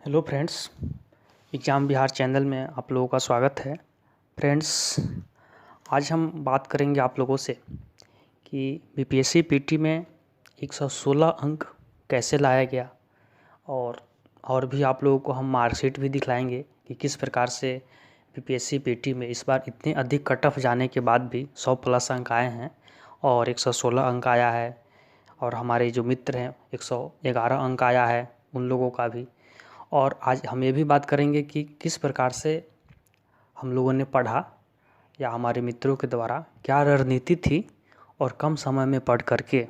Hello friends, exam Bihar channel में आप लोगों का स्वागत है। फ्रेंड्स, आज हम बात करेंगे आप लोगों से कि बीपीएससी पीटी में 116 अंक कैसे लाया गया और भी आप लोगों को हम मार्कशीट भी दिखलाएंगे कि किस प्रकार से बीपीएससी पीटी में इस बार इतने अधिक कट ऑफ जाने के बाद भी 100 प्लस अंक आए हैं और 116 अंक आया है। और हमारे जो मित्र हैं 111 अंक आया है उन लोगों का भी। और आज हम ये भी बात करेंगे कि किस प्रकार से हम लोगों ने पढ़ा या हमारे मित्रों के द्वारा क्या रणनीति थी और कम समय में पढ़ करके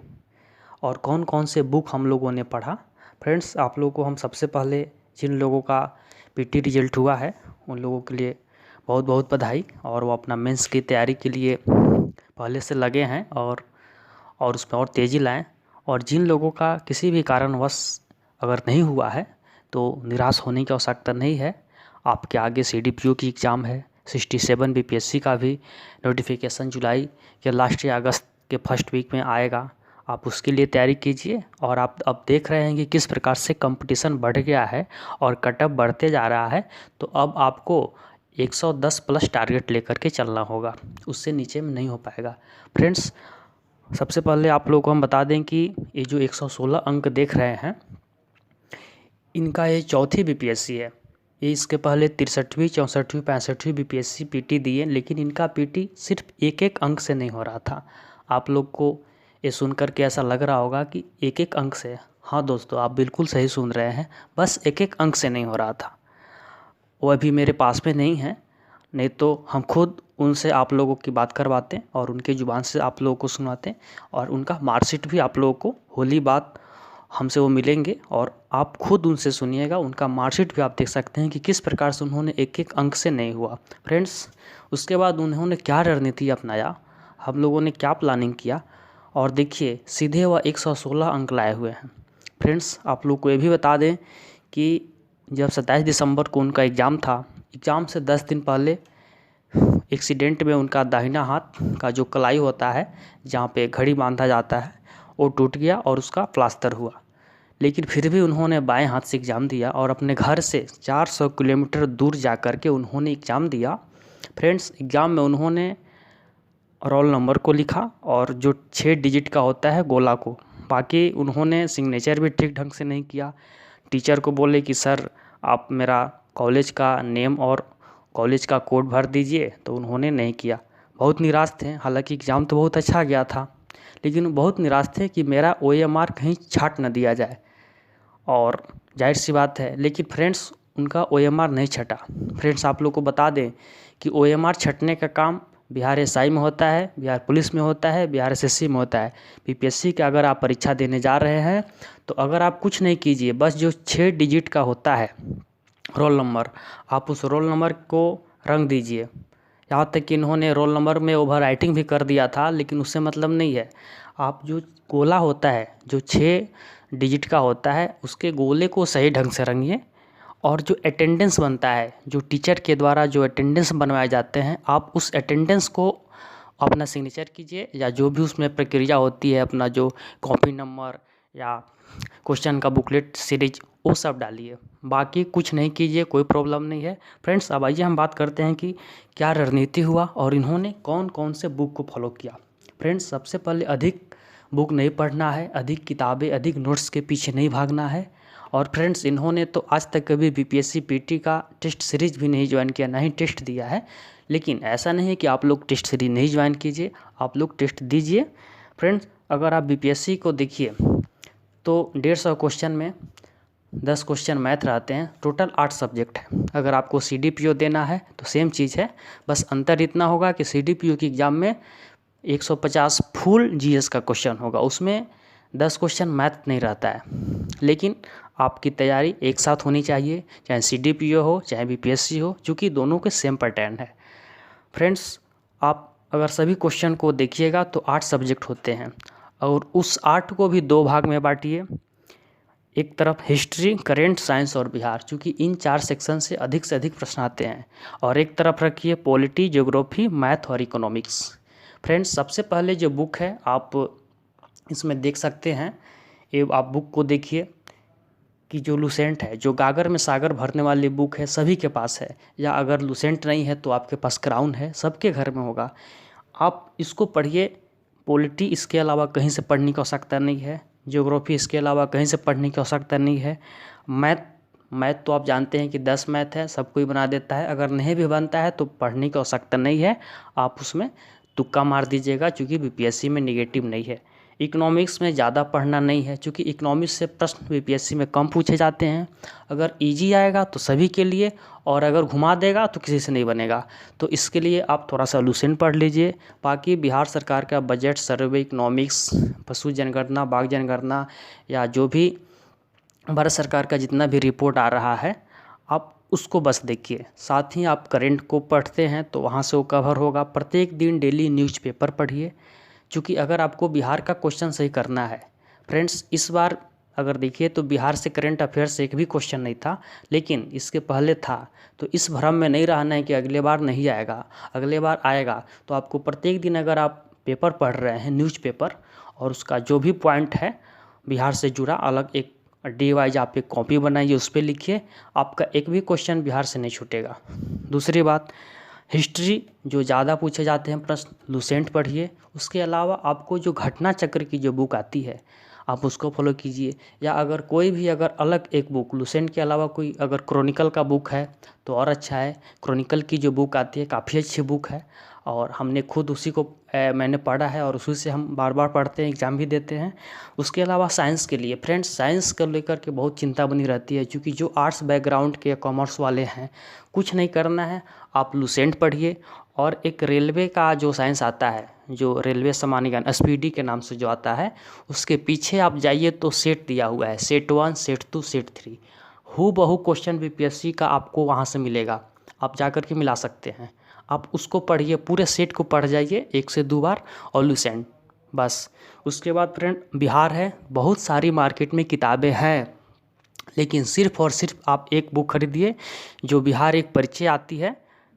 और कौन कौन से बुक हम लोगों ने पढ़ा। फ्रेंड्स, आप लोगों को हम सबसे पहले जिन लोगों का पीटी रिजल्ट हुआ है उन लोगों के लिए बहुत बहुत बधाई और वो अपना मेंस की तैयारी के लिए पहले से लगे हैं और उसमें और तेज़ी लाएं। और जिन लोगों का किसी भी कारणवश अगर नहीं हुआ है तो निराश होने की आवश्यकता नहीं है। आपके आगे सीडीपीओ की एग्ज़ाम है, 67 बीपीएससी का भी नोटिफिकेशन जुलाई के लास्ट या अगस्त के फर्स्ट वीक में आएगा। आप उसके लिए तैयारी कीजिए। और आप अब देख रहे हैं कि किस प्रकार से कंपटीशन बढ़ गया है और कटअप बढ़ते जा रहा है, तो अब आपको 110 प्लस टारगेट लेकर के चलना होगा, उससे नीचे में नहीं हो पाएगा। फ्रेंड्स, सबसे पहले आप लोगों को हम बता दें कि ये जो 116 अंक देख रहे हैं इनका ये चौथी बीपीएससी है। ये इसके पहले 63वीं 64वीं 65वीं बीपीएससी पीटी दिए, लेकिन इनका पीटी सिर्फ एक एक अंक से नहीं हो रहा था। आप लोग को ये सुनकर के ऐसा लग रहा होगा कि एक एक अंक से। हाँ दोस्तों, आप बिल्कुल सही सुन रहे हैं, बस एक एक अंक से नहीं हो रहा था। वो अभी मेरे पास में नहीं है, नहीं तो हम खुद उनसे आप लोगों की बात करवाते और उनके ज़ुबान से आप लोगों को सुनाते और उनका मार्कशीट भी आप लोगों को होली बात हमसे वो मिलेंगे और आप खुद उनसे सुनिएगा। उनका मार्कशीट भी आप देख सकते हैं कि किस प्रकार से उन्होंने एक एक अंक से नहीं हुआ। फ्रेंड्स, उसके बाद उन्होंने क्या रणनीति अपनाया, हम लोगों ने क्या प्लानिंग किया, और देखिए सीधे वह 116 अंक लाए हुए हैं। फ्रेंड्स, आप लोग को ये भी बता दें कि जब 27 दिसंबर को उनका एग्ज़ाम था, एग्ज़ाम से 10 दिन पहले एक्सीडेंट में उनका दाहिना हाथ का जो कलाई होता है जहाँ पे घड़ी बांधा जाता है वो टूट गया और उसका प्लास्टर हुआ। लेकिन फिर भी उन्होंने बाएं हाथ से एग्ज़ाम दिया और अपने घर से 400 किलोमीटर दूर जा कर के उन्होंने एग्ज़ाम दिया। फ्रेंड्स, एग्ज़ाम में उन्होंने रोल नंबर को लिखा और जो 6 डिजिट का होता है गोला को, बाकी उन्होंने सिग्नेचर भी ठीक ढंग से नहीं किया। टीचर को बोले कि सर आप मेरा कॉलेज का नेम और कॉलेज का कोड भर दीजिए, तो उन्होंने नहीं किया। बहुत निराश थे, हालांकि एग्ज़ाम तो बहुत अच्छा गया था, लेकिन बहुत निराश थे कि मेरा ओएमआर कहीं छाट न दिया जाए। और जाहिर सी बात है, लेकिन फ्रेंड्स उनका ओएमआर नहीं छटा। फ्रेंड्स, आप लोग को बता दें कि ओएमआर छटने का काम बिहार एसआई में होता है, बिहार पुलिस में होता है, बिहार एसएससी में होता है। बीपीएससी का अगर आप परीक्षा देने जा रहे हैं तो अगर आप कुछ नहीं कीजिए, बस जो 6 डिजिट का होता है रोल नंबर, आप उस रोल नंबर को रंग दीजिए। यहाँ तक कि इन्होंने रोल नंबर में ओवर राइटिंग भी कर दिया था, लेकिन उससे मतलब नहीं है। आप जो गोला होता है जो 6 डिजिट का होता है उसके गोले को सही ढंग से रंगिए। और जो अटेंडेंस बनता है, जो टीचर के द्वारा जो अटेंडेंस बनवाए जाते हैं, आप उस अटेंडेंस को अपना सिग्नेचर कीजिए या जो भी उसमें प्रक्रिया होती है, अपना जो कॉपी नंबर या क्वेश्चन का बुकलेट सीरीज वो सब डालिए। बाकी कुछ नहीं कीजिए, कोई प्रॉब्लम नहीं है। फ्रेंड्स, अब आइए हम बात करते हैं कि क्या रणनीति हुआ और इन्होंने कौन कौन से बुक को फॉलो किया। फ्रेंड्स, सबसे पहले अधिक बुक नहीं पढ़ना है, अधिक किताबें अधिक नोट्स के पीछे नहीं भागना है। और फ्रेंड्स, इन्होंने तो आज तक कभी बीपीएससी पीटी का टेस्ट सीरीज भी नहीं ज्वाइन किया, ना ही टेस्ट दिया है। लेकिन ऐसा नहीं है कि आप लोग टेस्ट सीरीज नहीं ज्वाइन कीजिए, आप लोग टेस्ट दीजिए। फ्रेंड्स, अगर आप बीपीएससी को देखिए तो 150 क्वेश्चन में 10 क्वेश्चन मैथ रहते हैं, टोटल 8 सब्जेक्ट है। अगर आपको सीडीपीओ देना है तो सेम चीज़ है, बस अंतर इतना होगा कि सीडीपीओ की एग्ज़ाम में 150 फुल जीएस का क्वेश्चन होगा, उसमें 10 क्वेश्चन मैथ नहीं रहता है। लेकिन आपकी तैयारी एक साथ होनी चाहिए, चाहे सीडीपीओ हो चाहे बीपीएससी हो, क्योंकि दोनों के सेम पैटर्न है। फ्रेंड्स, आप अगर सभी क्वेश्चन को देखिएगा तो 8 सब्जेक्ट होते हैं और उस 8 को भी 2 भाग में बांटिए। एक तरफ हिस्ट्री, करेंट, साइंस और बिहार, चूँकि इन 4 सेक्शन से अधिक प्रश्न आते हैं। और एक तरफ रखिए पॉलिटी, ज्योग्राफी, मैथ और इकोनॉमिक्स। फ्रेंड्स, सबसे पहले जो बुक है आप इसमें देख सकते हैं, ये आप बुक को देखिए कि जो लूसेंट है, जो गागर में सागर भरने वाली बुक है, सभी के पास है। या अगर लूसेंट नहीं है तो आपके पास क्राउन है, सबके घर में होगा। आप इसको पढ़िए। पॉलिटी इसके अलावा कहीं से पढ़ने की आवश्यकता नहीं है। ज्योग्राफी इसके अलावा कहीं से पढ़ने की आवश्यकता नहीं है। मैथ तो आप जानते हैं कि 10 मैथ है, सब कोई बना देता है। अगर नहीं भी बनता है तो पढ़ने की आवश्यकता नहीं है, आप उसमें तुक्का मार दीजिएगा, क्योंकि बीपीएससी में नेगेटिव नहीं है। इकोनॉमिक्स में ज़्यादा पढ़ना नहीं है, क्योंकि इकोनॉमिक्स से प्रश्न बीपीएससी में कम पूछे जाते हैं। अगर इजी आएगा तो सभी के लिए, और अगर घुमा देगा तो किसी से नहीं बनेगा। तो इसके लिए आप थोड़ा सा लूसेंट पढ़ लीजिए। बाकी बिहार सरकार का बजट, सर्वे, इकोनॉमिक्स, पशु जनगणना, बाघ जनगणना, या जो भी भारत सरकार का जितना भी रिपोर्ट आ रहा है, आप उसको बस देखिए। साथ ही आप करंट को पढ़ते हैं तो वहाँ से वो कवर होगा। प्रत्येक दिन डेली न्यूज़पेपर पढ़िए, क्योंकि अगर आपको बिहार का क्वेश्चन सही करना है फ्रेंड्स, इस बार अगर देखिए तो बिहार से करंट अफेयर से एक भी क्वेश्चन नहीं था, लेकिन इसके पहले था। तो इस भ्रम में नहीं रहना है कि अगले बार नहीं आएगा, अगले बार आएगा। तो आपको प्रत्येक दिन अगर आप पेपर पढ़ रहे हैं, न्यूज़पेपर, और उसका जो भी पॉइंट है बिहार से जुड़ा, अलग एक डे वाइज आप एक कॉपी बनाइए, उस पर लिखिए। आपका एक भी क्वेश्चन बिहार से नहीं छूटेगा। दूसरी बात, हिस्ट्री जो ज़्यादा पूछे जाते हैं प्रश्न, लूसेंट पढ़िए। उसके अलावा आपको जो घटना चक्र की जो बुक आती है, आप उसको फॉलो कीजिए। या अगर कोई भी अगर अलग एक बुक लूसेंट के अलावा कोई अगर क्रॉनिकल का बुक है तो और अच्छा है। क्रॉनिकल की जो बुक आती है काफ़ी अच्छी बुक है, और हमने खुद उसी को मैंने पढ़ा है, और उसी से हम बार बार पढ़ते हैं, एग्ज़ाम भी देते हैं। उसके अलावा साइंस के लिए फ्रेंड्स, साइंस को लेकर के बहुत चिंता बनी रहती है, क्योंकि जो आर्ट्स बैकग्राउंड के, कॉमर्स वाले हैं, कुछ नहीं करना है, आप लूसेंट पढ़िए। और एक रेलवे का जो साइंस आता है, जो रेलवे समानीकरण एसपीडी के नाम से जो आता है, उसके पीछे आप जाइए तो सेट दिया हुआ है, सेट 1, सेट 2, सेट 3। हूबहू क्वेश्चन बीपीएससी का आपको वहाँ से मिलेगा, आप जाकर के मिला सकते हैं। आप उसको पढ़िए, पूरे सेट को पढ़ जाइए 1 से 2 बार, और लूसेंट बस। उसके बाद फ्रेंड, बिहार है, बहुत सारी मार्केट में किताबें हैं, लेकिन सिर्फ़ और सिर्फ आप एक बुक खरीदिए, जो बिहार एक परिचय आती है,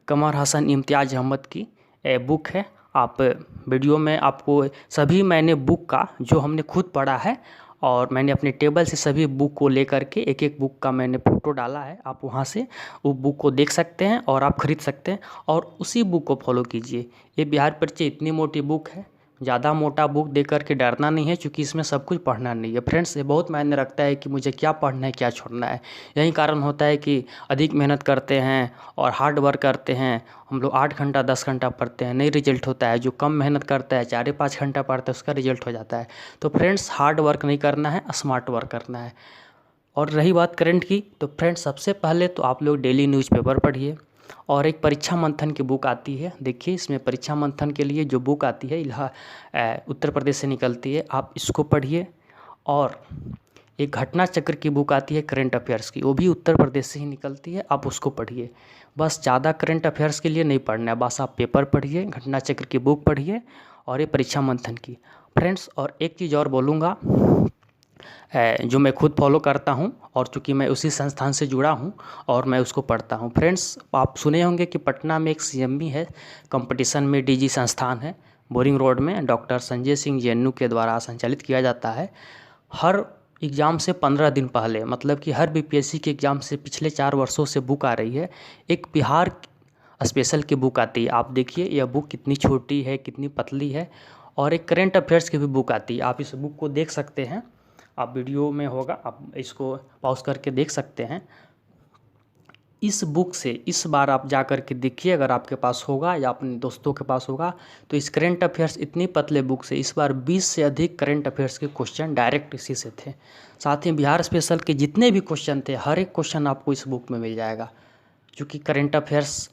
कमर हसन इम्तियाज़ अहमद की बुक है। आप वीडियो में आपको सभी, मैंने बुक का जो हमने खुद पढ़ा है, और मैंने अपने टेबल से सभी बुक को लेकर के एक एक बुक का मैंने फ़ोटो डाला है। आप वहाँ से वो बुक को देख सकते हैं और आप ख़रीद सकते हैं, और उसी बुक को फॉलो कीजिए। ये बिहार परिचय इतनी मोटी बुक है, ज़्यादा मोटा बुक देख कर के डरना नहीं है, क्योंकि इसमें सब कुछ पढ़ना नहीं है फ्रेंड्स। ये बहुत मायने रखता है कि मुझे क्या पढ़ना है, क्या छोड़ना है। यही कारण होता है कि अधिक मेहनत करते हैं और हार्ड वर्क करते हैं, हम लोग 8 घंटा 10 घंटा पढ़ते हैं, नहीं रिजल्ट होता है। जो कम मेहनत करता है, 4-5 घंटा पढ़ता है, उसका रिजल्ट हो जाता है। तो फ्रेंड्स, हार्ड वर्क नहीं करना है, स्मार्ट वर्क करना है। और रही बात करंट की, तो फ्रेंड्स सबसे पहले तो आप लोग डेली न्यूज़पेपर पढ़िए, और एक परीक्षा मंथन की बुक आती है। देखिए, इसमें परीक्षा मंथन के लिए जो बुक आती है, उत्तर प्रदेश से निकलती है, आप इसको पढ़िए। और एक घटना चक्र की बुक आती है करंट अफेयर्स की, वो भी उत्तर प्रदेश से ही निकलती है, आप उसको पढ़िए। बस ज़्यादा करंट अफेयर्स के लिए नहीं पढ़ना है, बस आप पेपर पढ़िए, घटना चक्र की बुक पढ़िए, और ये परीक्षा मंथन की फ्रेंड्स। और एक चीज़ और बोलूँगा, जो मैं खुद फॉलो करता हूं, और चूँकि मैं उसी संस्थान से जुड़ा हूं और मैं उसको पढ़ता हूं फ्रेंड्स। आप सुने होंगे कि पटना में एक सीएमई है, कंपटीशन में डीजी संस्थान है, बोरिंग रोड में, डॉक्टर संजय सिंह जेएनयू के द्वारा संचालित किया जाता है। हर एग्ज़ाम से 15 दिन पहले, मतलब कि हर बीपीएससी के एग्ज़ाम से पिछले 4 वर्षों से बुक आ रही है, एक बिहार स्पेशल की बुक आती है। आप देखिए यह बुक कितनी छोटी है, कितनी पतली है। और एक करंट अफेयर्स की भी बुक आती है, आप इस बुक को देख सकते हैं, आप वीडियो में होगा, आप इसको पॉज करके देख सकते हैं। इस बुक से इस बार आप जा कर के देखिए, अगर आपके पास होगा या अपने दोस्तों के पास होगा, तो इस करंट अफेयर्स इतनी पतले बुक से इस बार 20 से अधिक करंट अफेयर्स के क्वेश्चन डायरेक्ट इसी से थे। साथ ही बिहार स्पेशल के जितने भी क्वेश्चन थे, हर एक क्वेश्चन आपको इस बुक में मिल जाएगा। क्योंकि करंट अफेयर्स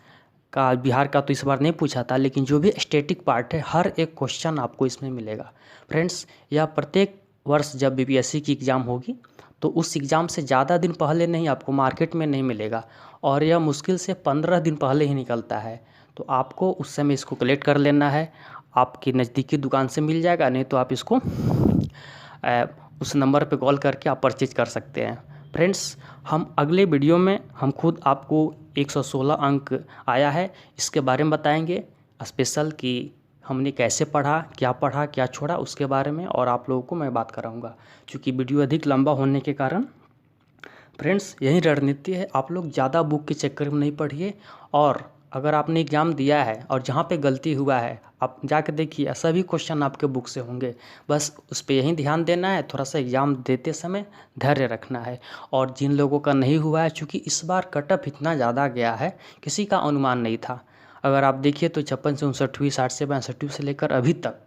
का बिहार का तो इस बार नहीं पूछा था, लेकिन जो भी स्टैटिक पार्ट है, हर एक क्वेश्चन आपको इसमें मिलेगा फ्रेंड्स। यह प्रत्येक वर्ष जब बीपीएससी की एग्ज़ाम होगी, तो उस एग्ज़ाम से ज़्यादा दिन पहले नहीं आपको मार्केट में नहीं मिलेगा, और यह मुश्किल से 15 दिन पहले ही निकलता है। तो आपको उस समय इसको कलेक्ट कर लेना है, आपकी नज़दीकी दुकान से मिल जाएगा, नहीं तो आप इसको उस नंबर पे कॉल करके आप परचेज कर सकते हैं फ्रेंड्स। हम अगले वीडियो में हम खुद आपको 116 अंक आया है इसके बारे में बताएंगे स्पेशल, कि हमने कैसे पढ़ा क्या छोड़ा उसके बारे में, और आप लोगों को मैं बात कराऊंगा। क्योंकि वीडियो अधिक लंबा होने के कारण फ्रेंड्स यही रणनीति है, आप लोग ज़्यादा बुक के चक्कर में नहीं पढ़िए। और अगर आपने एग्ज़ाम दिया है और जहाँ पे गलती हुआ है आप जाकर देखिए, सभी क्वेश्चन आपके बुक से होंगे। बस उस पर यही ध्यान देना है, थोड़ा सा एग्ज़ाम देते समय धैर्य रखना है। और जिन लोगों का नहीं हुआ है, चूँकि इस बार कटअप इतना ज़्यादा गया है, किसी का अनुमान नहीं था। अगर आप देखिए तो 56 से 59वीं, 60 से 62 से लेकर अभी तक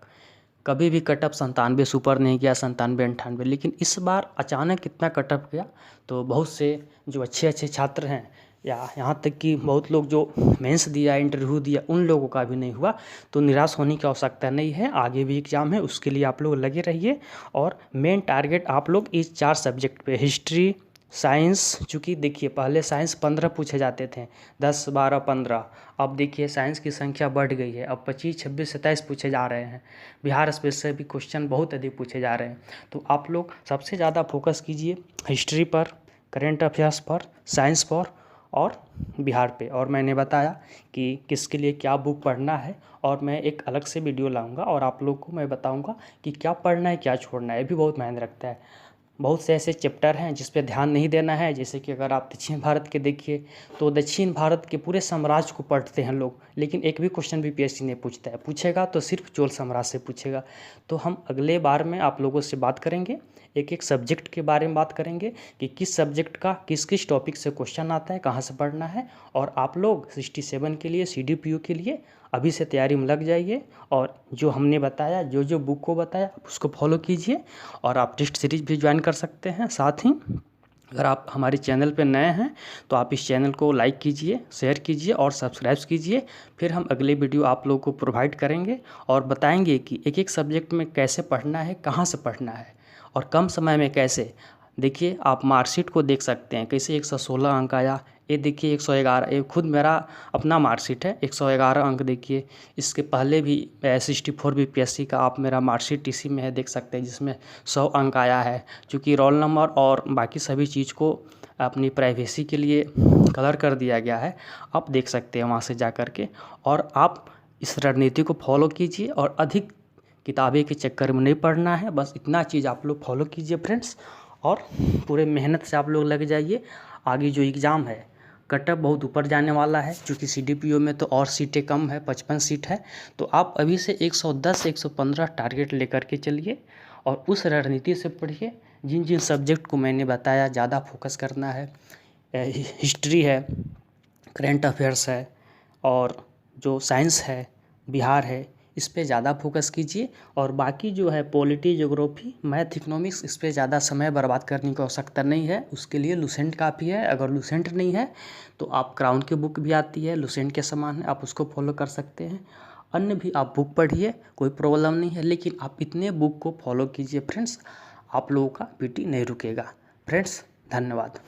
कभी भी कटअप 97 से ऊपर नहीं गया, 97, 98। लेकिन इस बार अचानक इतना कटअप गया, तो बहुत से जो अच्छे अच्छे छात्र हैं, या यहाँ तक कि बहुत लोग जो मेंस दिया, इंटरव्यू दिया, उन लोगों का भी नहीं हुआ। तो निराश होने की आवश्यकता नहीं है, आगे भी एग्ज़ाम है, उसके लिए आप लोग लगे रहिए। और मेन टारगेट आप लोग इस 4 सब्जेक्ट पे, हिस्ट्री, साइंस, चूँकि देखिए पहले साइंस 15 पूछे जाते थे, 10, 12, 15। अब देखिए साइंस की संख्या बढ़ गई है, अब 25, 26, 27 पूछे जा रहे हैं। बिहार स्पेशल से भी क्वेश्चन बहुत अधिक पूछे जा रहे हैं। तो आप लोग सबसे ज़्यादा फोकस कीजिए हिस्ट्री पर, करेंट अफेयर्स पर, साइंस पर और बिहार पे। और मैंने बताया कि किसके लिए क्या बुक पढ़ना है, और मैं एक अलग से वीडियो लाऊंगा और आप लोग को मैं बताऊंगा कि क्या पढ़ना है, क्या छोड़ना है। ये भी बहुत मायने रखता है। बहुत से ऐसे चैप्टर हैं जिस पे ध्यान नहीं देना है, जैसे कि अगर आप दक्षिण भारत के देखिए तो दक्षिण भारत के पूरे साम्राज्य को पढ़ते हैं लोग, लेकिन एक भी क्वेश्चन बीपीएससी नहीं पूछता है। पूछेगा तो सिर्फ चोल साम्राज्य से पूछेगा। तो हम अगले बार में आप लोगों से बात करेंगे, एक एक सब्जेक्ट के बारे में बात करेंगे कि किस सब्जेक्ट का किस किस टॉपिक से क्वेश्चन आता है, कहाँ से पढ़ना है। और आप लोग 67 के लिए, CDPO के लिए अभी से तैयारी में लग जाइए। और जो हमने बताया, जो जो बुक को बताया, आप उसको फॉलो कीजिए। और आप टेस्ट सीरीज भी ज्वाइन कर सकते हैं। साथ ही अगर आप हमारे चैनल पर नए हैं तो आप इस चैनल को लाइक कीजिए, शेयर कीजिए और सब्सक्राइब कीजिए। फिर हम अगले वीडियो आप लोगों को प्रोवाइड करेंगे और बताएंगे कि एक एक सब्जेक्ट में कैसे पढ़ना है, कहाँ से पढ़ना है और कम समय में कैसे। देखिए आप मार्कशीट को देख सकते हैं, कैसे 116 अंक आया। ये देखिए 111, ये खुद मेरा अपना मार्कशीट है, 111 अंक। देखिए इसके पहले भी 64 बीपीएससी का आप मेरा मार्कशीट इसी में है, देख सकते हैं, जिसमें 100 अंक आया है। चूँकि रोल नंबर और बाकी सभी चीज़ को अपनी प्राइवेसी के लिए कलर कर दिया गया है, आप देख सकते हैं वहाँ से जा कर के। और आप इस रणनीति को फॉलो कीजिए और अधिक किताबें के चक्कर में नहीं पढ़ना है। बस इतना चीज़ आप लोग फॉलो कीजिए फ्रेंड्स, और पूरे मेहनत से आप लोग लग जाइए। आगे जो एग्ज़ाम है, कटअप बहुत ऊपर जाने वाला है, क्योंकि CDPO में तो और सीटें कम है, 55 सीट है। तो आप अभी से 110 से 115 टारगेट लेकर के चलिए और उस रणनीति से पढ़िए। जिन जिन सब्जेक्ट को मैंने बताया ज़्यादा फोकस करना है, हिस्ट्री है, करेंट अफेयर्स है, और जो साइंस है, बिहार है, इस पे ज़्यादा फोकस कीजिए। और बाकी जो है पॉलिटी, ज्योग्राफी, मैथ, इकोनॉमिक्स, इस पे ज़्यादा समय बर्बाद करने की आवश्यकता नहीं है। उसके लिए लुसेंट काफ़ी है। अगर लुसेंट नहीं है तो आप क्राउन की बुक भी आती है, लुसेंट के समान है, आप उसको फॉलो कर सकते हैं। अन्य भी आप बुक पढ़िए, कोई प्रॉब्लम नहीं है, लेकिन आप इतने बुक को फॉलो कीजिए फ्रेंड्स, आप लोगों का PT नहीं रुकेगा। फ्रेंड्स धन्यवाद।